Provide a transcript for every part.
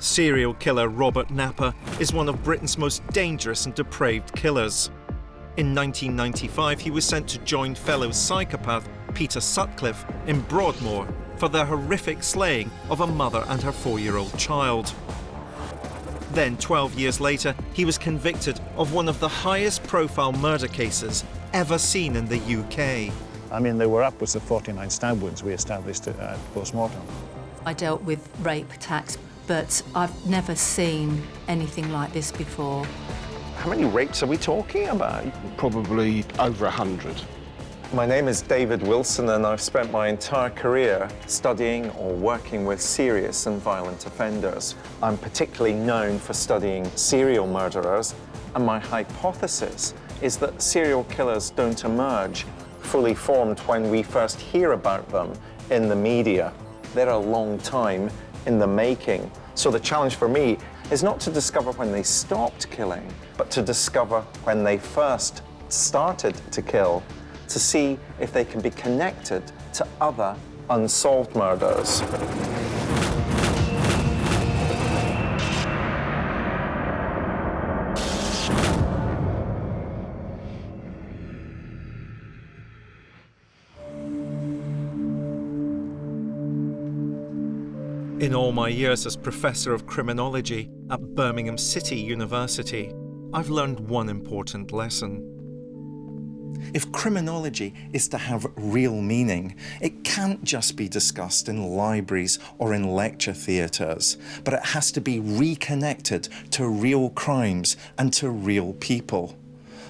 Serial killer Robert Knapper is one of Britain's most dangerous and depraved killers. In 1995, he was sent to join fellow psychopath Peter Sutcliffe in Broadmoor for the horrific slaying of a mother and her 4-year-old child. Then, 12 years later, he was convicted of one of the highest profile murder cases ever seen in the UK. I mean, there were upwards of 49 stab wounds we established at post-mortem. I dealt with rape attacks, but I've never seen anything like this before. How many rapes are we talking about? Probably over 100. My name is David Wilson, and I've spent my entire career studying or working with serious and violent offenders. I'm particularly known for studying serial murderers, and my hypothesis is that serial killers don't emerge fully formed when we first hear about them in the media. They're a long time in the making. So the challenge for me is not to discover when they stopped killing, but to discover when they first started to kill, to see if they can be connected to other unsolved murders. In all my years as Professor of Criminology at Birmingham City University, I've learned one important lesson. If criminology is to have real meaning, it can't just be discussed in libraries or in lecture theatres, but it has to be reconnected to real crimes and to real people.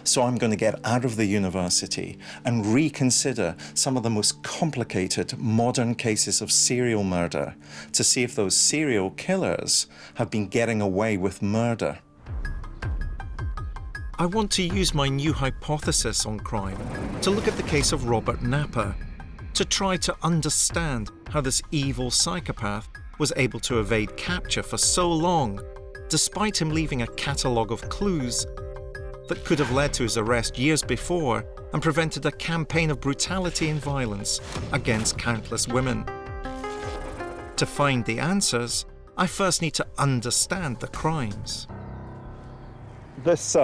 So I'm going to get out of the university and reconsider some of the most complicated modern cases of serial murder to see if those serial killers have been getting away with murder. I want to use my new hypothesis on crime to look at the case of Robert Knapper, to try to understand how this evil psychopath was able to evade capture for so long, despite him leaving a catalogue of clues that could have led to his arrest years before and prevented a campaign of brutality and violence against countless women. To find the answers, I first need to understand the crimes. This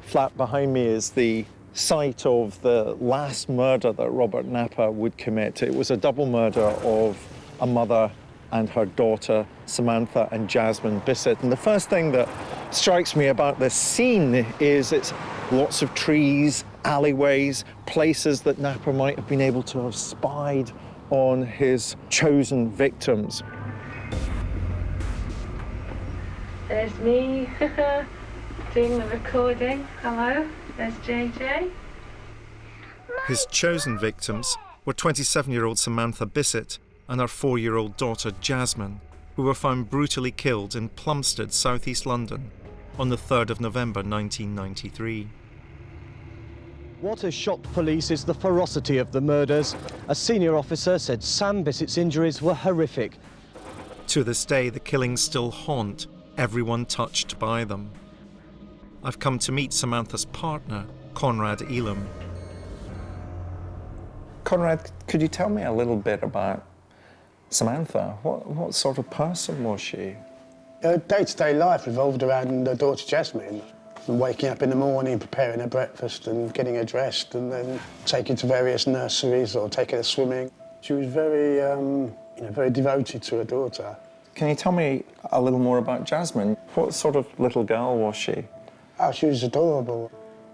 flat behind me is the site of the last murder that Robert Knapper would commit. It was a double murder of a mother and her daughter, Samantha and Jasmine Bisset. And the first thing that strikes me about this scene is it's lots of trees, alleyways, places that Knapper might have been able to have spied on his chosen victims. There's me doing the recording. Hello, there's JJ. His chosen victims were 27-year-old Samantha Bisset and her 4-year-old daughter Jasmine, who were found brutally killed in Plumstead, southeast London, on the 3rd of November 1993. What has shocked police is the ferocity of the murders. A senior officer said Sam Bisset's injuries were horrific. To this day, the killings still haunt everyone touched by them. I've come to meet Samantha's partner, Conrad Elam. Conrad, could you tell me a little bit about Samantha? What sort of person was she? Her day-to-day life revolved around her daughter Jasmine, and waking up in the morning, preparing her breakfast and getting her dressed, and then taking her to various nurseries or taking her swimming. She was very, very devoted to her daughter. Can you tell me a little more about Jasmine? What sort of little girl was she? Oh, she was adorable.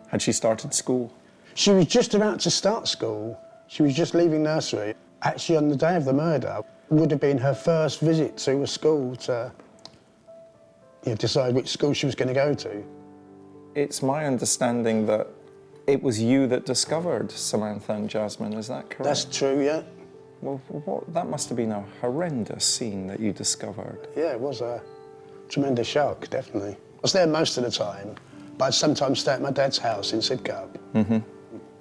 Had she started school? She was just about to start school. She was just leaving nursery. Actually, on the day of the murder, would have been her first visit to a school to decide which school she was going to go to. It's my understanding that it was you that discovered Samantha and Jasmine, is that correct? That's true, yeah. Well, that must have been a horrendous scene that you discovered. Yeah, it was a tremendous shock, definitely. I was there most of the time, but I'd sometimes stay at my dad's house in Sidcup. Mm-hmm.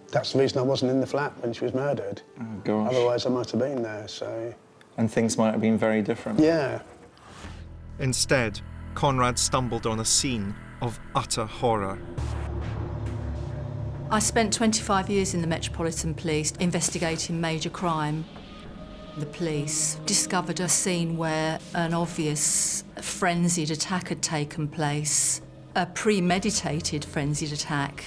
That's the reason I wasn't in the flat when she was murdered. Oh, gosh. Otherwise, I might have been there, so... And things might have been very different. Yeah. Instead, Conrad stumbled on a scene of utter horror. I spent 25 years in the Metropolitan Police investigating major crime. The police discovered a scene where an obvious a frenzied attack had taken place, a premeditated frenzied attack.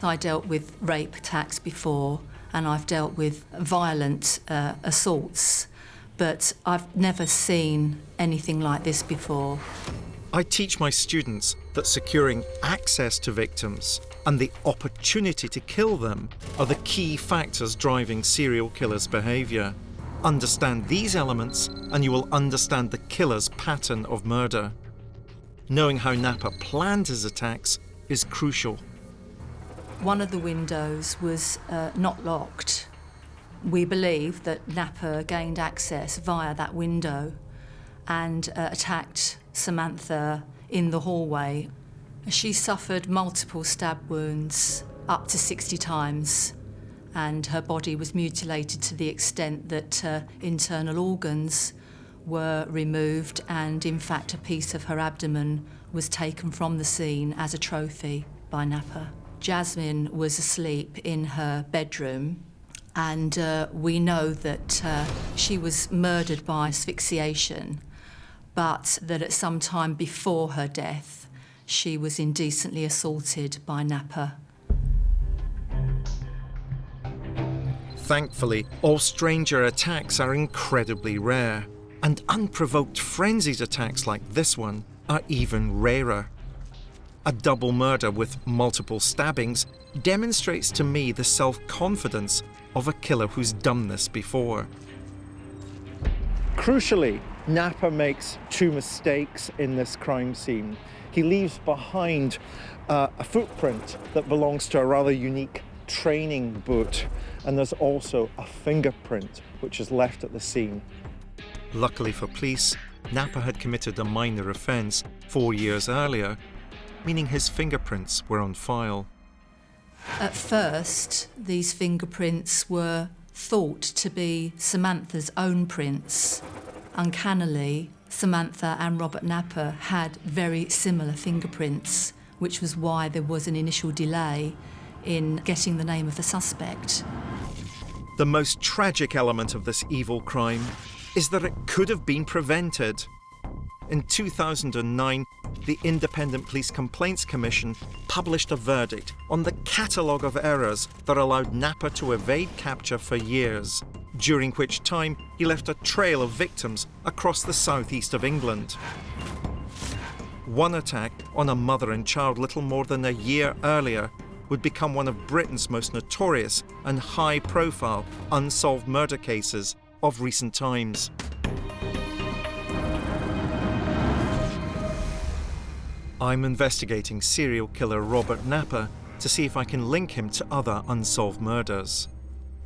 I dealt with rape attacks before, and I've dealt with violent assaults, but I've never seen anything like this before. I teach my students that securing access to victims and the opportunity to kill them are the key factors driving serial killers' behaviour. Understand these elements and you will understand the killer's pattern of murder. Knowing how Knapper planned his attacks is crucial. One of the windows was not locked. We believe that Knapper gained access via that window and attacked Samantha in the hallway. She suffered multiple stab wounds, up to 60 times, and her body was mutilated to the extent that internal organs were removed, and in fact a piece of her abdomen was taken from the scene as a trophy by Knapper. Jasmine was asleep in her bedroom, and we know that she was murdered by asphyxiation, but that at some time before her death, she was indecently assaulted by Knapper. Thankfully, all stranger attacks are incredibly rare, and unprovoked frenzied attacks like this one are even rarer. A double murder with multiple stabbings demonstrates to me the self-confidence of a killer who's done this before. Crucially, Knapper makes two mistakes in this crime scene. He leaves behind a footprint that belongs to a rather unique training boot, and there's also a fingerprint which is left at the scene. Luckily for police, Knapper had committed a minor offence 4 years earlier, meaning his fingerprints were on file. At first, these fingerprints were thought to be Samantha's own prints. Uncannily, Samantha and Robert Knapper had very similar fingerprints, which was why there was an initial delay in getting the name of the suspect. The most tragic element of this evil crime is that it could have been prevented. In 2009, the Independent Police Complaints Commission published a verdict on the catalogue of errors that allowed Knapper to evade capture for years, during which time he left a trail of victims across the southeast of England. One attack on a mother and child little more than a year earlier would become one of Britain's most notorious and high-profile unsolved murder cases of recent times. I'm investigating serial killer Robert Knapper to see if I can link him to other unsolved murders.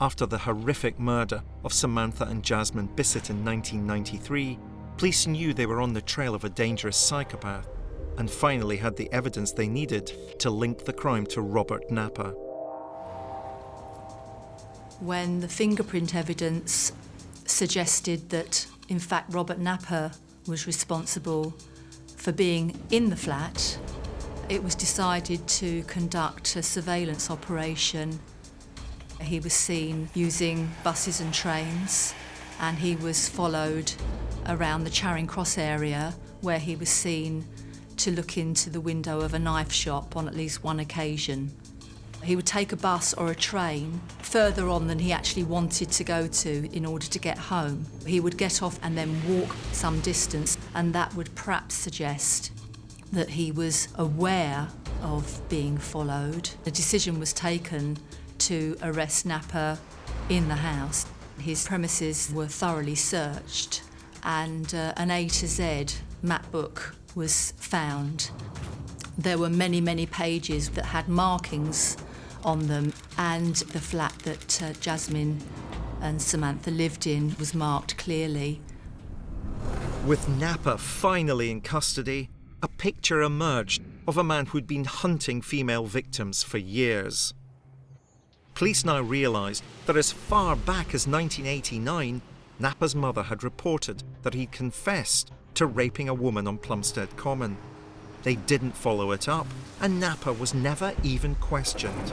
After the horrific murder of Samantha and Jasmine Bisset in 1993, police knew they were on the trail of a dangerous psychopath and finally had the evidence they needed to link the crime to Robert Knapper. When the fingerprint evidence suggested that, in fact, Robert Knapper was responsible for being in the flat, it was decided to conduct a surveillance operation. He was seen using buses and trains, and he was followed around the Charing Cross area, where he was seen to look into the window of a knife shop on at least one occasion. He would take a bus or a train further on than he actually wanted to go to in order to get home. He would get off and then walk some distance, and that would perhaps suggest that he was aware of being followed. The decision was taken to arrest Knapper in the house. His premises were thoroughly searched, and an A to Z map book was found. There were many, many pages that had markings on them, and the flat that Jasmine and Samantha lived in was marked clearly. With Knapper finally in custody, a picture emerged of a man who'd been hunting female victims for years. Police now realised that as far back as 1989, Knapper's mother had reported that he'd confessed to raping a woman on Plumstead Common. They didn't follow it up, and Knapper was never even questioned.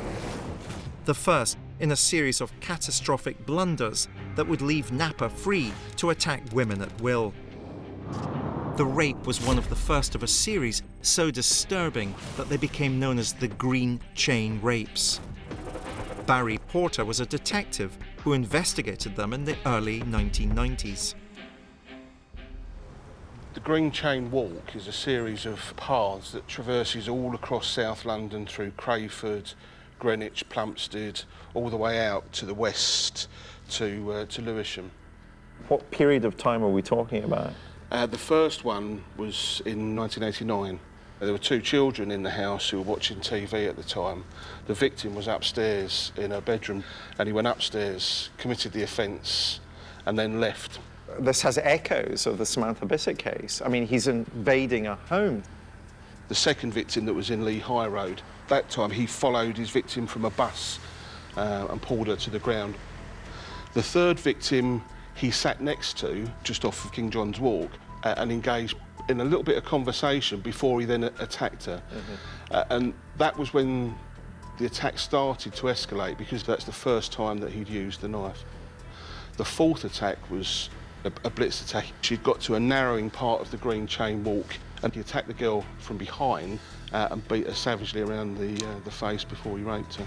The first in a series of catastrophic blunders that would leave Knapper free to attack women at will. The rape was one of the first of a series so disturbing that they became known as the Green Chain Rapes. Barry Porter was a detective who investigated them in the early 1990s. The Green Chain Walk is a series of paths that traverses all across South London through Crayford, Greenwich, Plumstead, all the way out to the west to Lewisham. What period of time are we talking about? The first one was in 1989. There were two children in the house who were watching TV at the time. The victim was upstairs in her bedroom, and he went upstairs, committed the offence, and then left. This has echoes of the Samantha Bisset case. I mean, he's invading a home. The second victim that was in Lee High Road, that time he followed his victim from a bus and pulled her to the ground. The third victim he sat next to, just off of King John's Walk, and engaged in a little bit of conversation before he then attacked her. And that was when the attack started to escalate, because that's the first time that he'd used the knife. The fourth attack was a blitz attack. She'd got to a narrowing part of the Green Chain Walk, and he attacked the girl from behind and beat her savagely around the face before he raped her.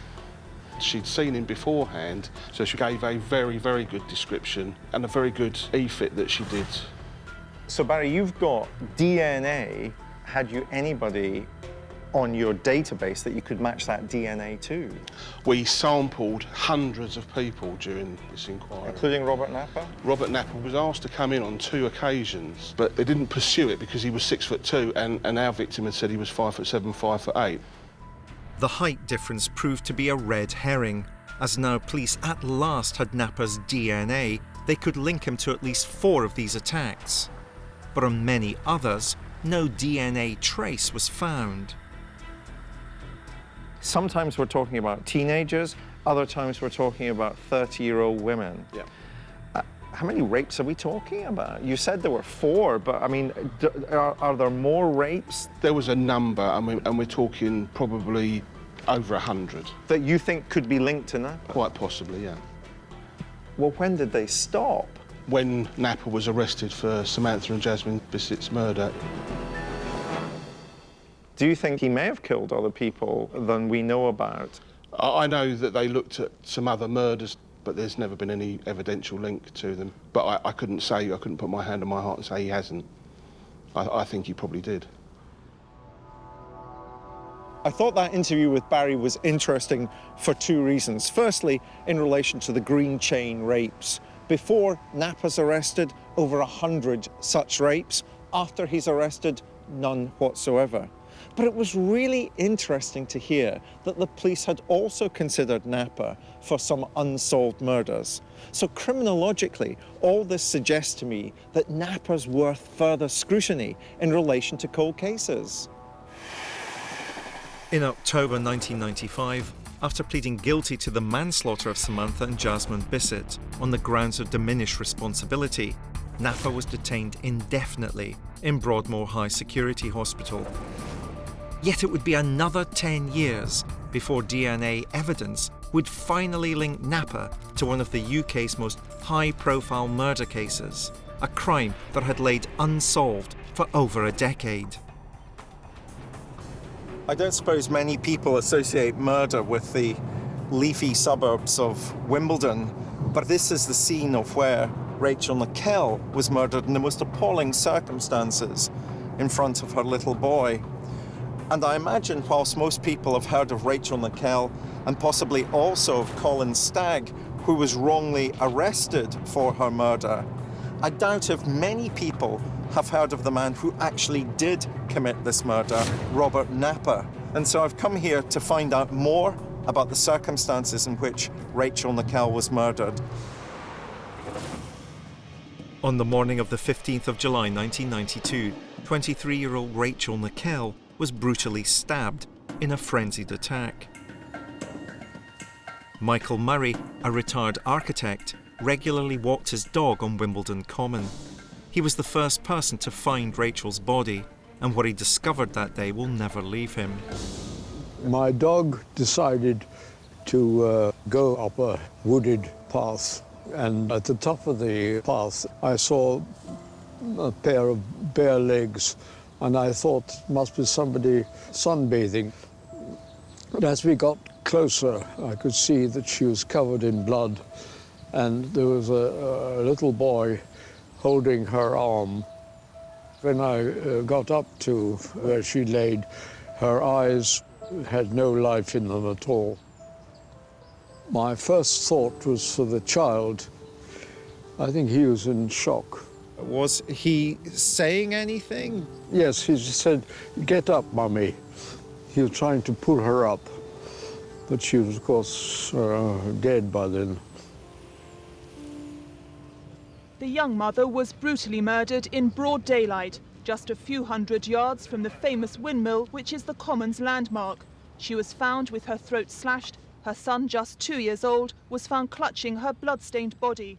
She'd seen him beforehand, so she gave a very, very good description and a very good e-fit that she did. So, Barry, you've got DNA. Had you anybody on your database that you could match that DNA to? We sampled hundreds of people during this inquiry. Including Robert Knapper? Robert Knapper was asked to come in on 2 occasions, but they didn't pursue it because he was 6'2", and our victim had said he was 5'7", 5'8". The height difference proved to be a red herring. As now police at last had Knapper's DNA, they could link him to at least 4 of these attacks. But on many others, no DNA trace was found. Sometimes we're talking about teenagers, other times we're talking about 30-year-old women. Yeah. How many rapes are we talking about? You said there were 4, but I mean, are there more rapes? There was a number, and we're talking probably over 100. That you think could be linked to Knapper? Quite possibly, yeah. Well, when did they stop? When Knapper was arrested for Samantha and Jasmine Bisset's murder. Do you think he may have killed other people than we know about? I know that they looked at some other murders, but there's never been any evidential link to them. But I couldn't say, I couldn't put my hand on my heart and say he hasn't. I think he probably did. I thought that interview with Barry was interesting for 2 reasons. Firstly, in relation to the Green Chain rapes. Before Knapper's arrested, over 100 such rapes. After he's arrested, none whatsoever. But it was really interesting to hear that the police had also considered Knapper for some unsolved murders. So criminologically, all this suggests to me that Knapper's worth further scrutiny in relation to cold cases. In October 1995, after pleading guilty to the manslaughter of Samantha and Jasmine Bisset on the grounds of diminished responsibility, Knapper was detained indefinitely in Broadmoor High Security Hospital. Yet it would be another 10 years before DNA evidence would finally link Knapper to one of the UK's most high-profile murder cases, a crime that had laid unsolved for over a decade. I don't suppose many people associate murder with the leafy suburbs of Wimbledon, but this is the scene of where Rachel Nikuel was murdered in the most appalling circumstances in front of her little boy. And I imagine whilst most people have heard of Rachel Nikuel and possibly also of Colin Stagg, who was wrongly arrested for her murder, I doubt if many people have heard of the man who actually did commit this murder, Robert Knapper. And so I've come here to find out more about the circumstances in which Rachel Nikuel was murdered. On the morning of the 15th of July 1992, 23-year-old Rachel Nikuel was brutally stabbed in a frenzied attack. Michael Murray, a retired architect, regularly walked his dog on Wimbledon Common. He was the first person to find Rachel's body, and what he discovered that day will never leave him. My dog decided to go up a wooded path, and at the top of the path I saw a pair of bare legs, and I thought must be somebody sunbathing. But as we got closer, I could see that she was covered in blood, and there was a little boy holding her arm. When I got up to where she laid, her eyes had no life in them at all. My first thought was for the child. I think he was in shock. Was he saying anything? Yes, he said, "Get up, Mummy." He was trying to pull her up, but she was, of course, dead by then. The young mother was brutally murdered in broad daylight, just a few hundred yards from the famous windmill, which is the Common's landmark. She was found with her throat slashed. Her son, just 2 years old, was found clutching her blood-stained body.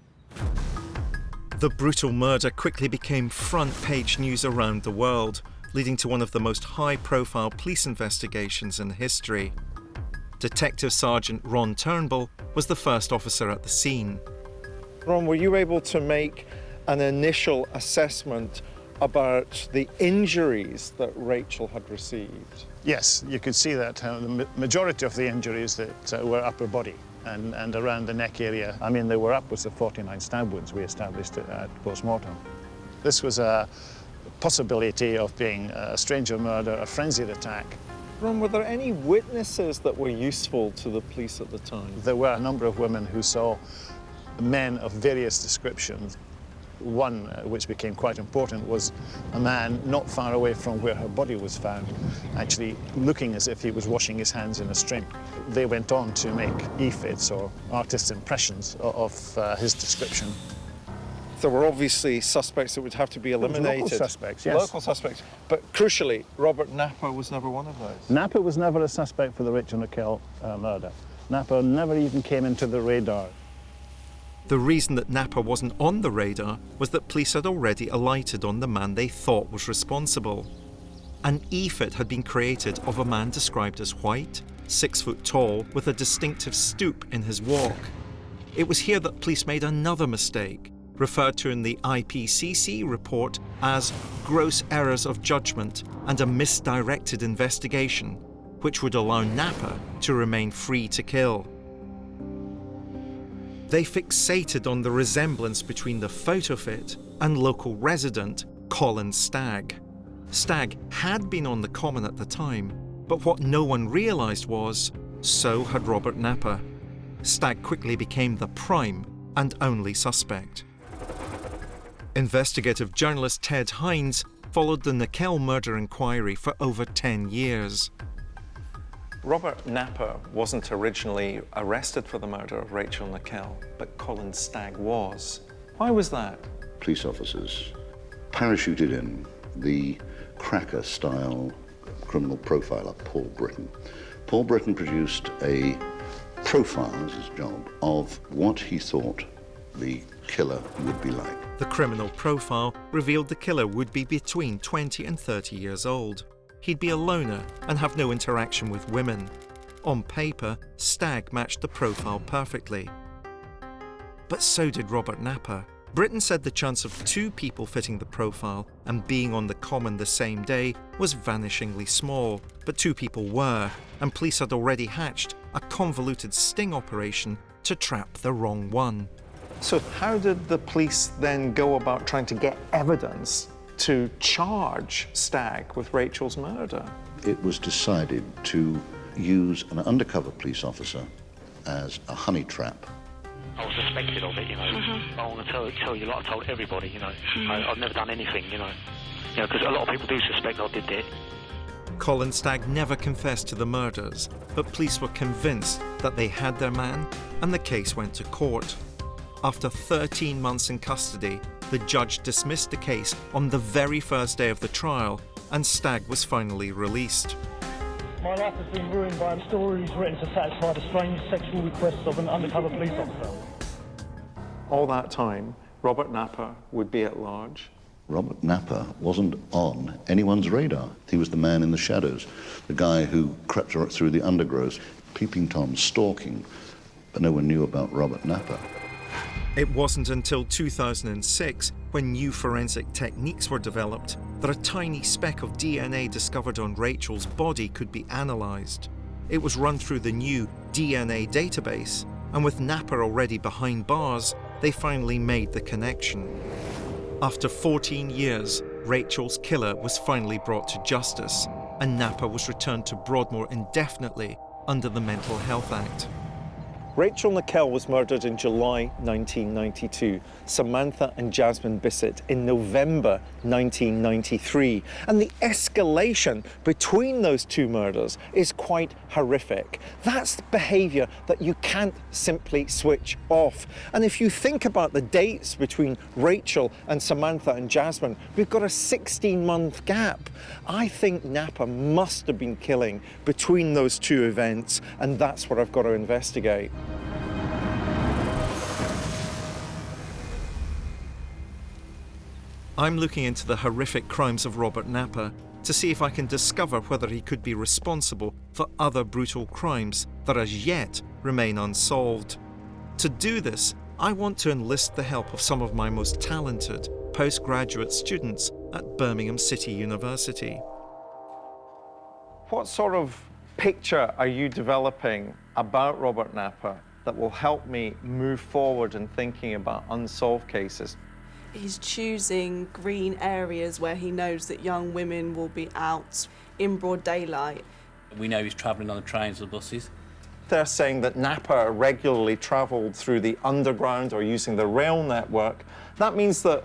The brutal murder quickly became front-page news around the world, leading to one of the most high-profile police investigations in history. Detective Sergeant Ron Turnbull was the first officer at the scene. Ron, were you able to make an initial assessment about the injuries that Rachel had received? Yes, you could see that the majority of the injuries that were upper body and around the neck area. I mean, there were upwards of 49 stab wounds we established at post-mortem. This was a possibility of being a stranger murder, a frenzied attack. Ron, were there any witnesses that were useful to the police at the time? There were a number of women who saw men of various descriptions. One, which became quite important, was a man not far away from where her body was found, actually looking as if he was washing his hands in a stream. They went on to make EFIDs, or artist impressions, of his description. There were obviously suspects that would have to be eliminated. Local suspects, yes. Local suspects. But crucially, Robert Knapper was never one of those. Knapper was never a suspect for the Rachel Nikuel murder. Knapper never even came into the radar. The reason that Knapper wasn't on the radar was that police had already alighted on the man they thought was responsible. An EFID had been created of a man described as white, 6 foot tall, with a distinctive stoop in his walk. It was here that police made another mistake, referred to in the IPCC report as gross errors of judgment and a misdirected investigation, which would allow Knapper to remain free to kill. They fixated on the resemblance between the Photofit and local resident Colin Stagg. Stagg had been on the Common at the time, but what no one realised was, so had Robert Knapper. Stagg quickly became the prime and only suspect. Investigative journalist Ted Hines followed the Nikuel murder inquiry for over 10 years. Robert Knapper wasn't originally arrested for the murder of Rachel Nikuel, but Colin Stagg was. Why was that? Police officers parachuted in the cracker-style criminal profiler, Paul Britton. Paul Britton produced a profile, as his job, of what he thought the killer would be like. The criminal profile revealed the killer would be between 20 and 30 years old. He'd be a loner and have no interaction with women. On paper, Stagg matched the profile perfectly. But so did Robert Knapper. Britton said the chance of 2 people fitting the profile and being on the Common the same day was vanishingly small, but 2 people were, and police had already hatched a convoluted sting operation to trap the wrong one. So how did the police then go about trying to get evidence to charge Stagg with Rachel's murder? It was decided to use an undercover police officer as a honey trap. I was suspected of it, you know. I want to tell you, like I told everybody, you know. I've never done anything, you know, because a lot of people do suspect I did it. Colin Stagg never confessed to the murders, but police were convinced that they had their man, and the case went to court. After 13 months in custody, the judge dismissed the case on the very first day of the trial, and Stagg was finally released. My life has been ruined by stories written to satisfy the strange sexual requests of an undercover police officer. All that time, Robert Knapper would be at large. Robert Knapper wasn't on anyone's radar. He was the man in the shadows, the guy who crept through the undergrowth, peeping Tom, stalking, but no one knew about Robert Knapper. It wasn't until 2006, when new forensic techniques were developed, that a tiny speck of DNA discovered on Rachel's body could be analysed. It was run through the new DNA database, and with Knapper already behind bars, they finally made the connection. After 14 years, Rachel's killer was finally brought to justice, and Knapper was returned to Broadmoor indefinitely under the Mental Health Act. Rachel Nikuel was murdered in July 1992, Samantha and Jasmine Bisset in November 1993. And the escalation between those two murders is quite horrific. That's the behaviour that you can't simply switch off. And if you think about the dates between Rachel and Samantha and Jasmine, we've got a 16-month gap. I think Knapper must have been killing between those two events, and that's what I've got to investigate. I'm looking into the horrific crimes of Robert Knapper to see if I can discover whether he could be responsible for other brutal crimes that as yet remain unsolved. To do this, I want to enlist the help of some of my most talented postgraduate students at Birmingham City University. What sort of picture are you developing about Robert Knapper that will help me move forward in thinking about unsolved cases? He's choosing green areas where he knows that young women will be out in broad daylight. We know he's travelling on the trains or buses. They're saying that Knapper regularly travelled through the underground or using the rail network. That means that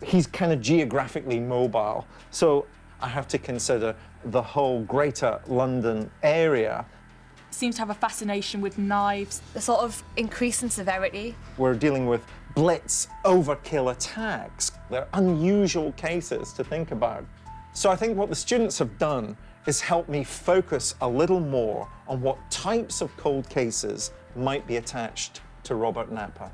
he's kind of geographically mobile. So I have to consider the whole Greater London area. Seems to have a fascination with knives. The sort of increase in severity. We're dealing with blitz overkill attacks. They're unusual cases to think about. So I think what the students have done is help me focus a little more on what types of cold cases might be attached to Robert Knapper.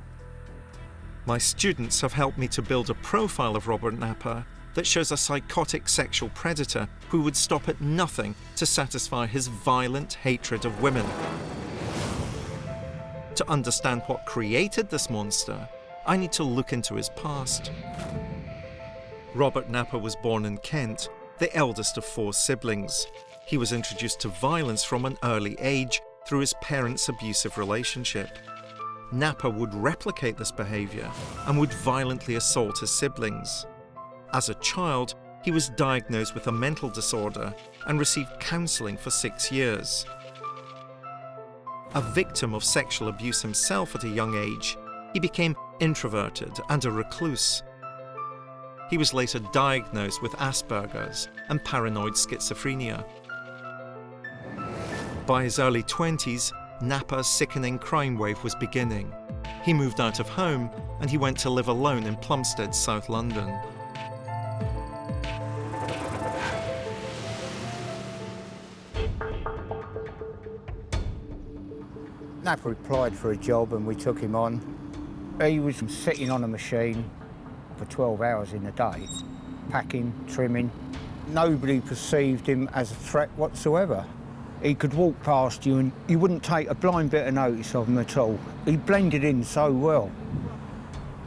My students have helped me to build a profile of Robert Knapper that shows a psychotic sexual predator who would stop at nothing to satisfy his violent hatred of women. To understand what created this monster, I need to look into his past. Robert Knapper was born in Kent, the eldest of 4 siblings. He was introduced to violence from an early age through his parents' abusive relationship. Knapper would replicate this behaviour and would violently assault his siblings. As a child, he was diagnosed with a mental disorder and received counselling for 6 years. A victim of sexual abuse himself at a young age, he became introverted and a recluse. He was later diagnosed with Asperger's and paranoid schizophrenia. By his early 20s, Knapper's sickening crime wave was beginning. He moved out of home and he went to live alone in Plumstead, South London. Knapper applied for a job and we took him on. He was sitting on a machine for 12 hours in a day, packing, trimming. Nobody perceived him as a threat whatsoever. He could walk past you and you wouldn't take a blind bit of notice of him at all. He blended in so well.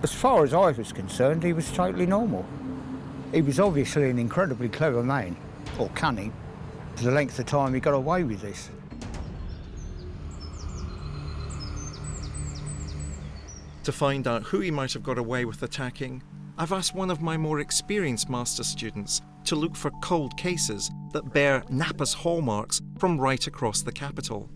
As far as I was concerned, he was totally normal. He was obviously an incredibly clever man, or cunning, for the length of time he got away with this. To find out who he might have got away with attacking, I've asked one of my more experienced master's students to look for cold cases that bear Knapper's hallmarks from right across the capital.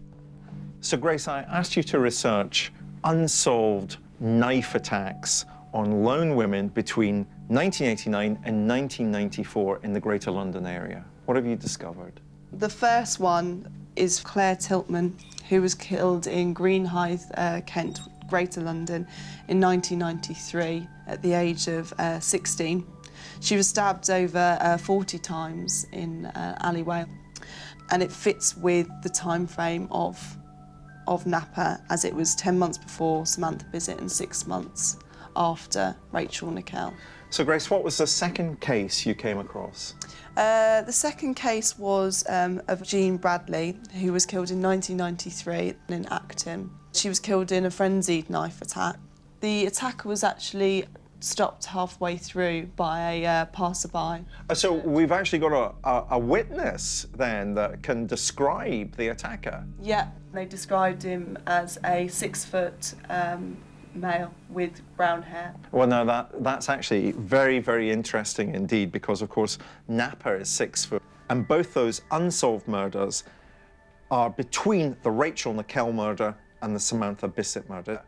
So Grace, I asked you to research unsolved knife attacks on lone women between 1989 and 1994 in the Greater London area. What have you discovered? The first one is Clare Tiltman, who was killed in Greenhithe, Kent, Greater London in 1993 at the age of 16. She was stabbed over 40 times in an alleyway, and it fits with the time frame of Knapper, as it was 10 months before Samantha Bisset and 6 months after Rachel Nikuel. So Grace, what was the second case you came across? The second case was of Jean Bradley, who was killed in 1993 in Acton. She was killed in a frenzied knife attack. The attacker was actually stopped halfway through by a passerby. So we've actually got a witness then that can describe the attacker. Yeah, they described him as a 6-foot male with brown hair. Well, no, that's actually very, very interesting indeed, because, of course, Knapper is 6 foot. And both those unsolved murders are between the Rachel Nikuel murder and the Samantha Bisset murder.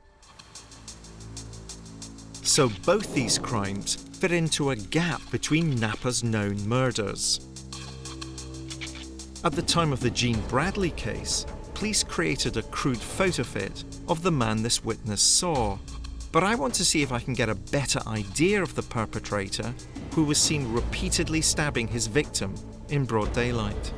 So both these crimes fit into a gap between Knapper's known murders. At the time of the Jean Bradley case, police created a crude photofit of the man this witness saw. But I want to see if I can get a better idea of the perpetrator, who was seen repeatedly stabbing his victim in broad daylight.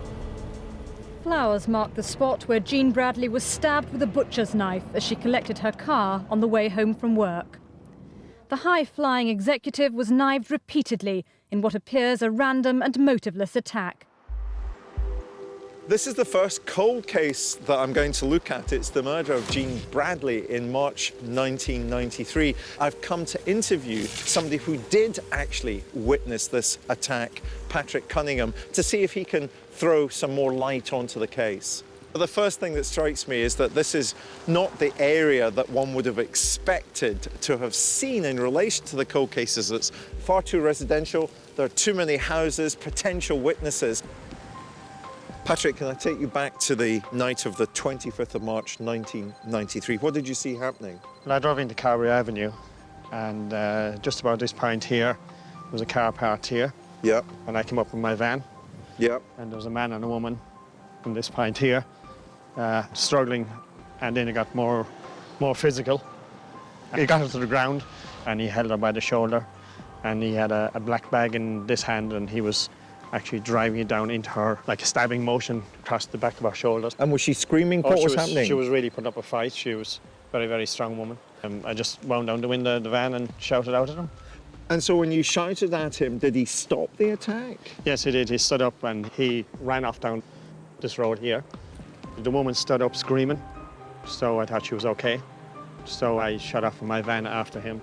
Flowers mark the spot where Jean Bradley was stabbed with a butcher's knife as she collected her car on the way home from work. The high-flying executive was knifed repeatedly in what appears a random and motiveless attack. This is the first cold case that I'm going to look at. It's the murder of Jean Bradley in March 1993. I've come to interview somebody who did actually witness this attack, Patrick Cunningham, to see if he can throw some more light onto the case. The first thing that strikes me is that this is not the area that one would have expected to have seen in relation to the cold cases. It's far too residential, there are too many houses, potential witnesses. Patrick, can I take you back to the night of the 25th of March 1993? What did you see happening? Well, I drove into Carberry Avenue, and just about this point here, there was a car parked here. Yeah. And I came up with my van. Yeah. And there was a man and a woman from this point here, struggling, and then it got more physical. He got her to the ground, and he held her by the shoulder, and he had a black bag in this hand, and he was actually driving it down into her, like a stabbing motion across the back of her shoulders. And was she screaming? What was happening? She was really putting up a fight. She was a very, very strong woman. I just wound down the window of the van and shouted out at him. And so when you shouted at him, did he stop the attack? Yes, he did. He stood up and he ran off down this road here. The woman stood up screaming, so I thought she was okay. So I shot off from my van after him.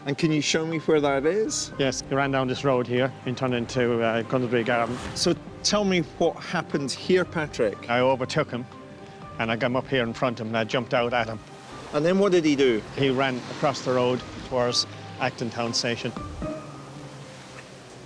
And can you show me where that is? Yes, he ran down this road here and turned into Gunnersbury Garden. So tell me what happened here, Patrick. I overtook him and I got him up here in front of him and I jumped out at him. And then what did he do? He ran across the road towards Acton Town Station.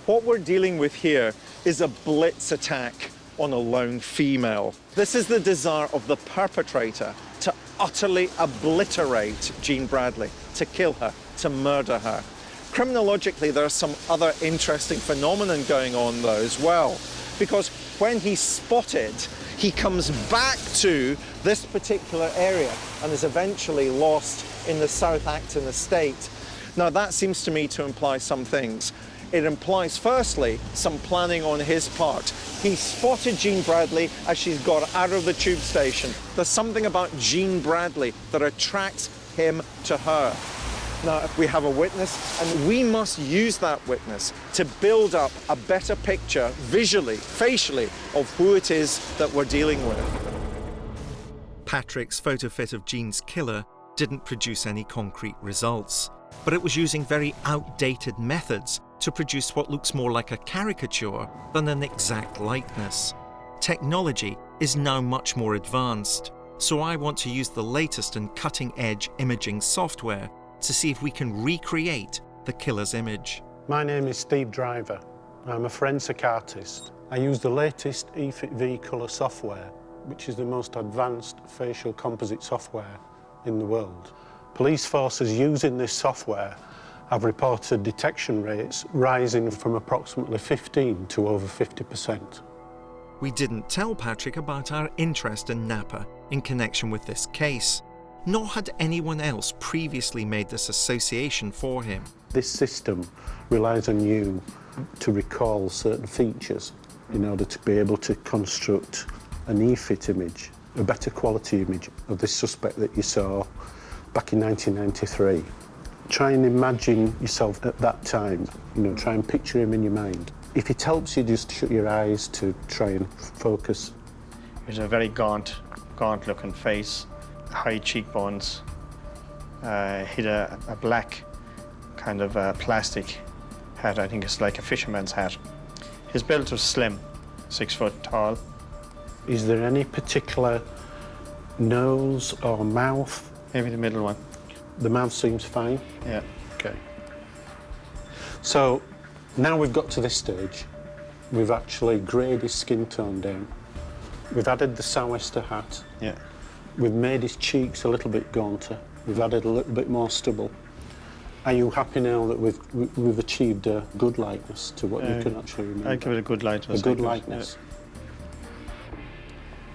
What we're dealing with here is a blitz attack on a lone female. This is the desire of the perpetrator to utterly obliterate Jean Bradley, to kill her, to murder her. Criminologically, there are some other interesting phenomenon going on though as well, because when he's spotted, he comes back to this particular area and is eventually lost in the South Acton estate. Now that seems to me to imply some things. It implies, firstly, some planning on his part. He spotted Jean Bradley as she's got out of the tube station. There's something about Jean Bradley that attracts him to her. Now, we have a witness, and we must use that witness to build up a better picture, visually, facially, of who it is that we're dealing with. Patrick's photofit of Jean's killer didn't produce any concrete results, but it was using very outdated methods to produce what looks more like a caricature than an exact likeness. Technology is now much more advanced, so I want to use the latest and cutting-edge imaging software to see if we can recreate the killer's image. My name is Steve Driver. I'm a forensic artist. I use the latest EFIT-V colour software, which is the most advanced facial composite software in the world. Police forces using this software have reported detection rates rising from approximately 15 to over 50%. We didn't tell Patrick about our interest in Knapper in connection with this case, nor had anyone else previously made this association for him. This system relies on you to recall certain features in order to be able to construct an EFIT image, a better quality image of this suspect that you saw back in 1993. Try and imagine yourself at that time, try and picture him in your mind. If it helps you, just shut your eyes to try and focus. There's a very gaunt-looking face, high cheekbones, hid a black kind of plastic hat. I think it's like a fisherman's hat. His build was slim, 6 foot tall. Is there any particular nose or mouth? Maybe the middle one. The mouth seems fine? Yeah. Okay. So now we've got to this stage. We've actually greyed his skin tone down. We've added the sou'wester hat. Yeah. We've made his cheeks a little bit gaunter. We've added a little bit more stubble. Are you happy now that we've achieved a good likeness to what you can actually remember? I give it a good likeness. A good likeness.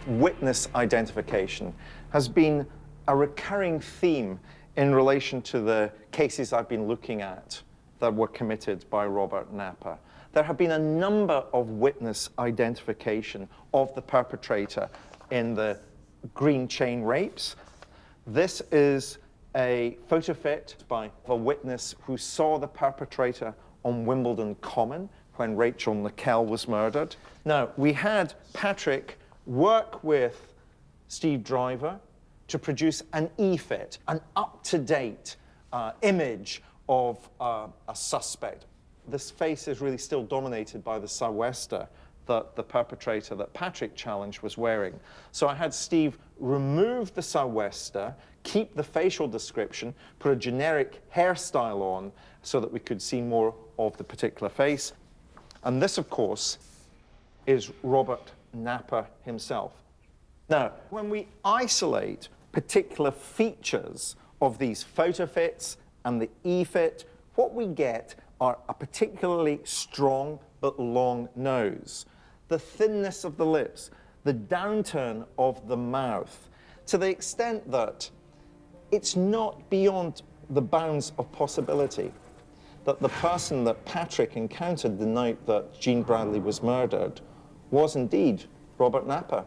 Yeah. Witness identification has been a recurring theme in relation to the cases I've been looking at that were committed by Robert Knapper. There have been a number of witness identification of the perpetrator in the green chain rapes. This is a photofit by a witness who saw the perpetrator on Wimbledon Common when Rachel Nikuel was murdered. Now, we had Patrick work with Steve Driver to produce an e-fit, an up-to-date image of a suspect. This face is really still dominated by the sou'wester that the perpetrator that Patrick challenged was wearing. So I had Steve remove the sou'wester, keep the facial description, put a generic hairstyle on so that we could see more of the particular face. And this, of course, is Robert Knapper himself. Now, when we isolate particular features of these photofits and the e-fit, what we get are a particularly strong but long nose, the thinness of the lips, the downturn of the mouth, to the extent that it's not beyond the bounds of possibility that the person that Patrick encountered the night that Jean Bradley was murdered was indeed Robert Knapper.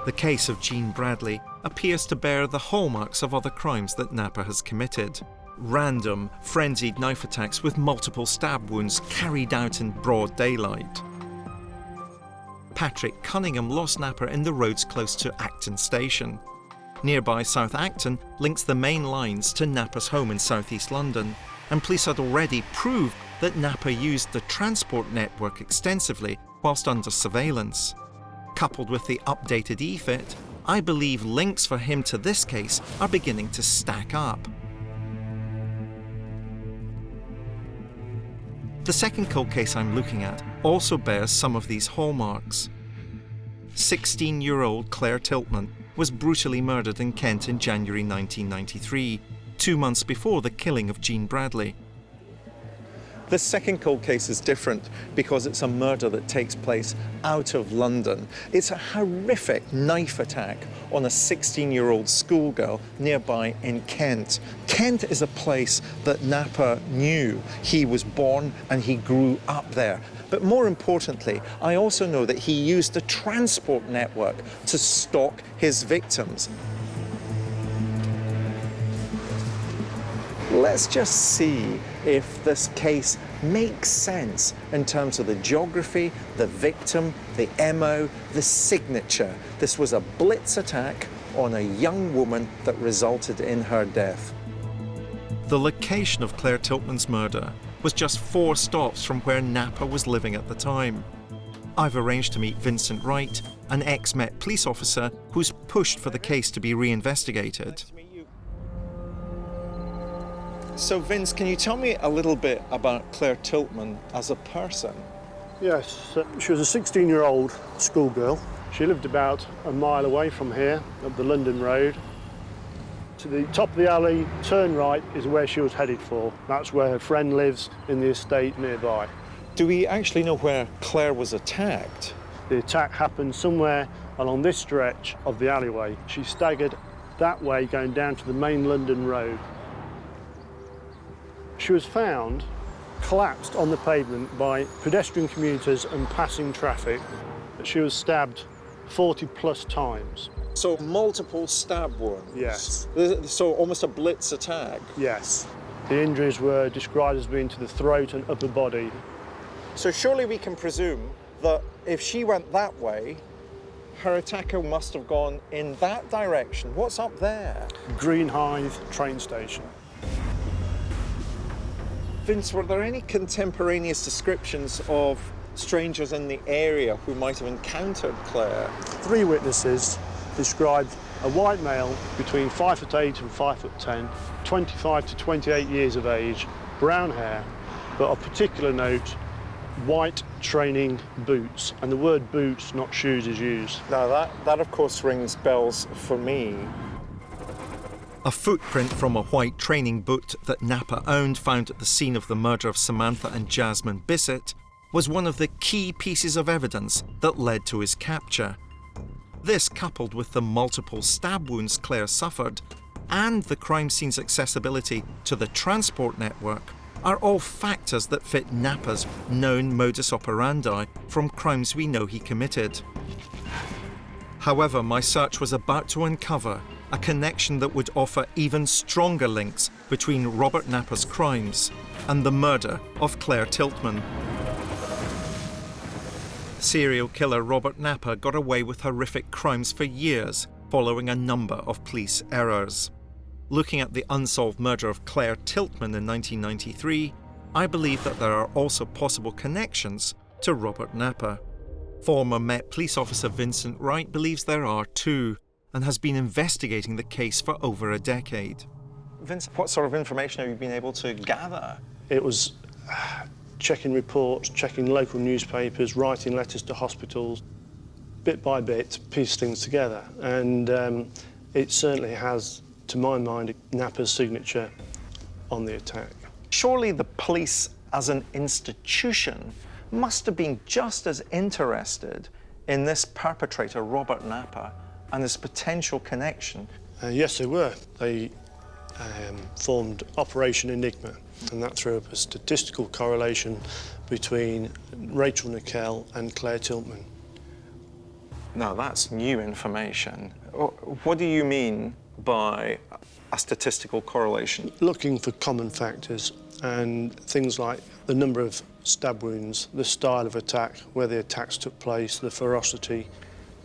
The case of Jean Bradley appears to bear the hallmarks of other crimes that Knapper has committed. Random, frenzied knife attacks with multiple stab wounds carried out in broad daylight. Patrick Cunningham lost Knapper in the roads close to Acton Station. Nearby South Acton links the main lines to Knapper's home in southeast London, and police had already proved that Knapper used the transport network extensively whilst under surveillance. Coupled with the updated e-fit, I believe links for him to this case are beginning to stack up. The second cold case I'm looking at also bears some of these hallmarks. 16-year-old Clare Tiltman was brutally murdered in Kent in January 1993, 2 months before the killing of Jean Bradley. This second cold case is different because it's a murder that takes place out of London. It's a horrific knife attack on a 16-year-old schoolgirl nearby in Kent. Kent is a place that Knapper knew. He was born and he grew up there. But more importantly, I also know that he used the transport network to stalk his victims. Let's just see if this case makes sense in terms of the geography, the victim, the MO, the signature. This was a blitz attack on a young woman that resulted in her death. The location of Clare Tiltman's murder was just 4 stops from where Knapper was living at the time. I've arranged to meet Vincent Wright, an ex-Met police officer who's pushed for the case to be reinvestigated. So Vince, can you tell me a little bit about Clare Tiltman as a person? Yes, she was a 16-year-old schoolgirl. She lived about a mile away from here, up the London Road. To the top of the alley, turn right, is where she was headed for. That's where her friend lives in the estate nearby. Do we actually know where Clare was attacked? The attack happened somewhere along this stretch of the alleyway. She staggered that way, going down to the main London Road. She was found collapsed on the pavement by pedestrian commuters and passing traffic. She was stabbed 40+ times. So multiple stab wounds? Yes. So almost a blitz attack? Yes. The injuries were described as being to the throat and upper body. So surely we can presume that if she went that way, Her attacker must have gone in that direction. What's up there? Greenhithe train station. Vince, were there any contemporaneous descriptions of strangers in the area who might have encountered Clare? 3 witnesses described a white male between 5'8" and 5'10", 25 to 28 years of age, brown hair, but of particular note, white training boots. And the word boots, not shoes, is used. Now that of course rings bells for me. A footprint from a white training boot that Knapper owned, found at the scene of the murder of Samantha and Jasmine Bisset, was one of the key pieces of evidence that led to his capture. This, coupled with the multiple stab wounds Clare suffered and the crime scene's accessibility to the transport network, are all factors that fit Knapper's known modus operandi from crimes we know he committed. However, my search was about to uncover a connection that would offer even stronger links between Robert Knapper's crimes and the murder of Clare Tiltman. Serial killer Robert Knapper got away with horrific crimes for years following a number of police errors. Looking at the unsolved murder of Clare Tiltman in 1993, I believe that there are also possible connections to Robert Knapper. Former Met police officer Vincent Wright believes there are too, and has been investigating the case for over a decade. Vince, what sort of information have you been able to gather? It was checking reports, checking local newspapers, writing letters to hospitals, bit by bit, piece things together. And it certainly has, to my mind, Knapper's signature on the attack. Surely the police as an institution must have been just as interested in this perpetrator, Robert Knapper, and his potential connection. Yes, they were. They formed Operation Enigma, and that threw up a statistical correlation between Rachel Nikuel and Clare Tiltman. Now, that's new information. What do you mean by a statistical correlation? Looking for common factors and things like the number of stab wounds, the style of attack, where the attacks took place, the ferocity.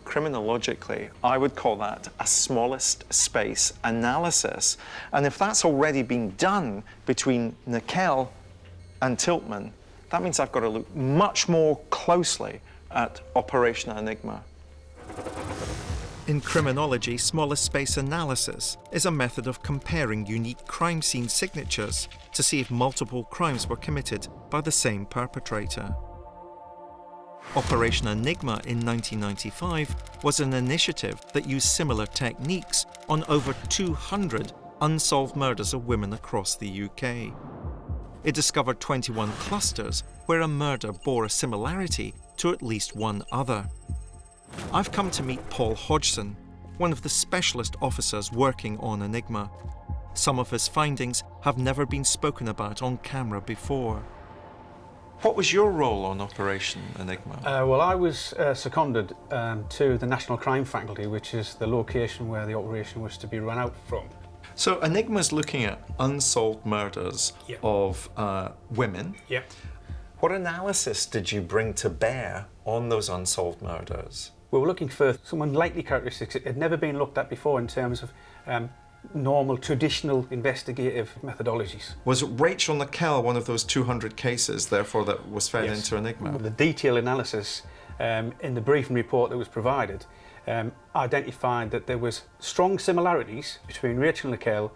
Criminologically, I would call that a smallest space analysis. And if that's already been done between Nikuel and Tiltman, that means I've got to look much more closely at Operation Enigma. In criminology, smallest space analysis is a method of comparing unique crime scene signatures to see if multiple crimes were committed by the same perpetrator. Operation Enigma in 1995 was an initiative that used similar techniques on over 200 unsolved murders of women across the UK. It discovered 21 clusters where a murder bore a similarity to at least one other. I've come to meet Paul Hodgson, one of the specialist officers working on Enigma. Some of his findings have never been spoken about on camera before. What was your role on Operation Enigma? Well, I was seconded to the National Crime Faculty, which is the location where the operation was to be run out from. So Enigma's looking at unsolved murders of women. Yeah. What analysis did you bring to bear on those unsolved murders? We were looking for some unlikely characteristics that had never been looked at before in terms of normal, traditional investigative methodologies. Was Rachel Nikuel one of those 200 cases, therefore, that was fed into Enigma? The detailed analysis in the briefing report that was provided identified that there was strong similarities between Rachel Nikuel,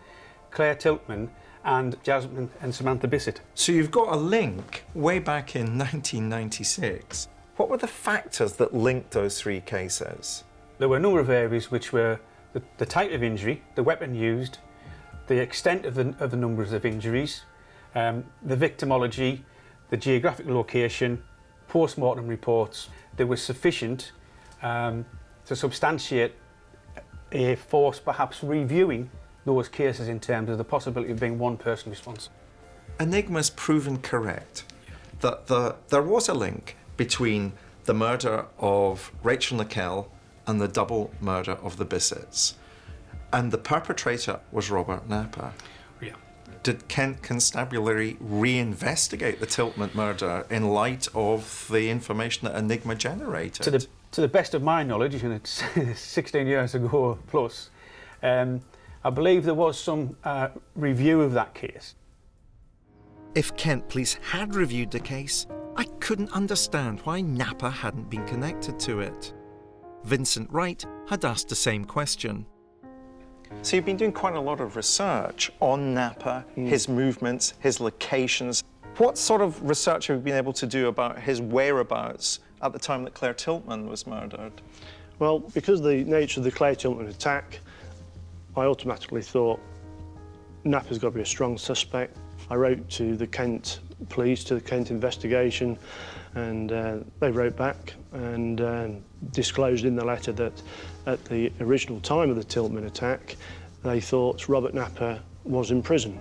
Clare Tiltman, and Jasmine and Samantha Bisset. So you've got a link way back in 1996. What were the factors that linked those 3 cases? There were a number of areas which were the type of injury, the weapon used, the extent of the numbers of injuries, the victimology, the geographic location, post-mortem reports. There was sufficient to substantiate a force perhaps reviewing those cases in terms of the possibility of being one person responsible. Enigma's proven correct that there was a link between the murder of Rachel Nikuel and the double murder of the Bissets. And the perpetrator was Robert Knapper. Yeah. Did Kent Constabulary reinvestigate the Tiltman murder in light of the information that Enigma generated? To the best of my knowledge, and it's 16 years ago plus, I believe there was some review of that case. If Kent Police had reviewed the case, I couldn't understand why Knapper hadn't been connected to it. Vincent Wright had asked the same question. So you've been doing quite a lot of research on Knapper, his movements, his locations. What sort of research have you been able to do about his whereabouts at the time that Clare Tiltman was murdered? Well, because of the nature of the Clare Tiltman attack, I automatically thought Knapper's got to be a strong suspect. I wrote to the Kent Police, to the Kent investigation, and they wrote back and disclosed in the letter that at the original time of the Tiltman attack, they thought Robert Knapper was in prison.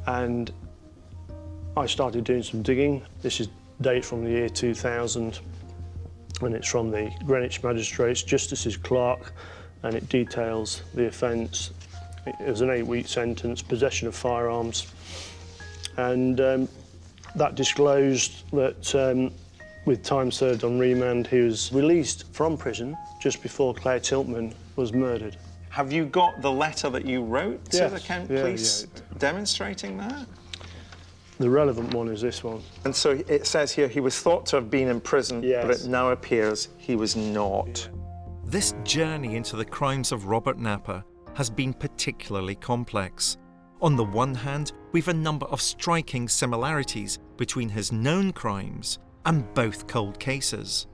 And I started doing some digging. This is dated from the year 2000, and it's from the Greenwich Magistrates Justice's Clerk, and it details the offence. It was an 8-week sentence, possession of firearms, and that disclosed that with time served on remand, he was released from prison just before Clare Tiltman was murdered. Have you got the letter that you wrote to Yes. the Kent Police demonstrating that? The relevant one is this one. And so it says here he was thought to have been in prison, but it now appears he was not. This journey into the crimes of Robert Knapper has been particularly complex. On the one hand, we've a number of striking similarities between his known crimes and both cold cases.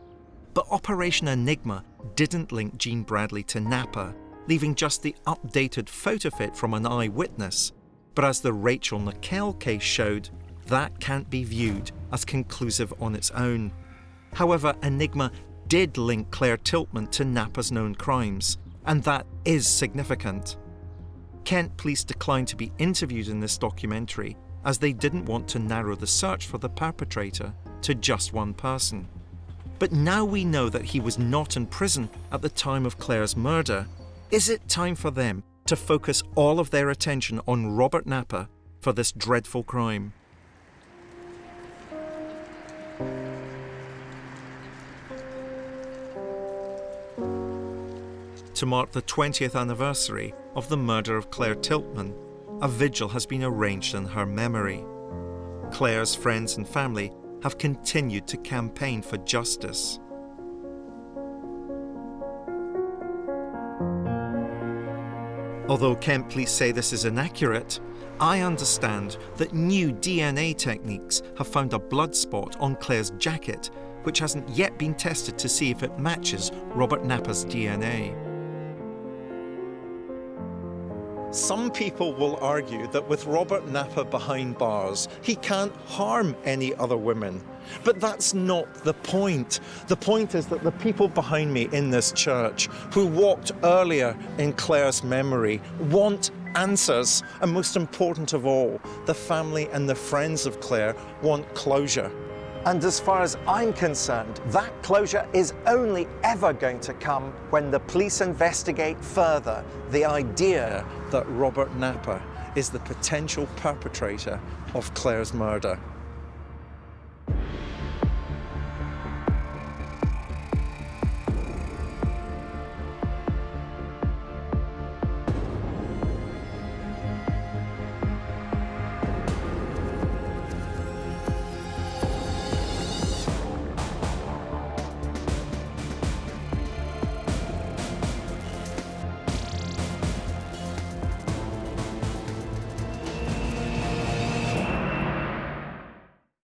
But Operation Enigma didn't link Jean Bradley to Knapper, leaving just the updated Photofit from an eyewitness. But as the Rachel Nikuel case showed, that can't be viewed as conclusive on its own. However, Enigma did link Clare Tiltman to Knapper's known crimes, and that is significant. Kent Police declined to be interviewed in this documentary as they didn't want to narrow the search for the perpetrator to just one person. But now we know that he was not in prison at the time of Clare's murder. Is it time for them to focus all of their attention on Robert Knapper for this dreadful crime? To mark the 20th anniversary of the murder of Clare Tiltman, a vigil has been arranged in her memory. Clare's friends and family have continued to campaign for justice. Although Kent Police say this is inaccurate, I understand that new DNA techniques have found a blood spot on Clare's jacket, which hasn't yet been tested to see if it matches Robert Knapper's DNA. Some people will argue that with Robert Knapper behind bars, he can't harm any other women. But that's not the point. The point is that the people behind me in this church who walked earlier in Clare's memory want answers. And most important of all, the family and the friends of Clare want closure. And as far as I'm concerned, that closure is only ever going to come when the police investigate further the idea that Robert Knapper is the potential perpetrator of Clare's murder.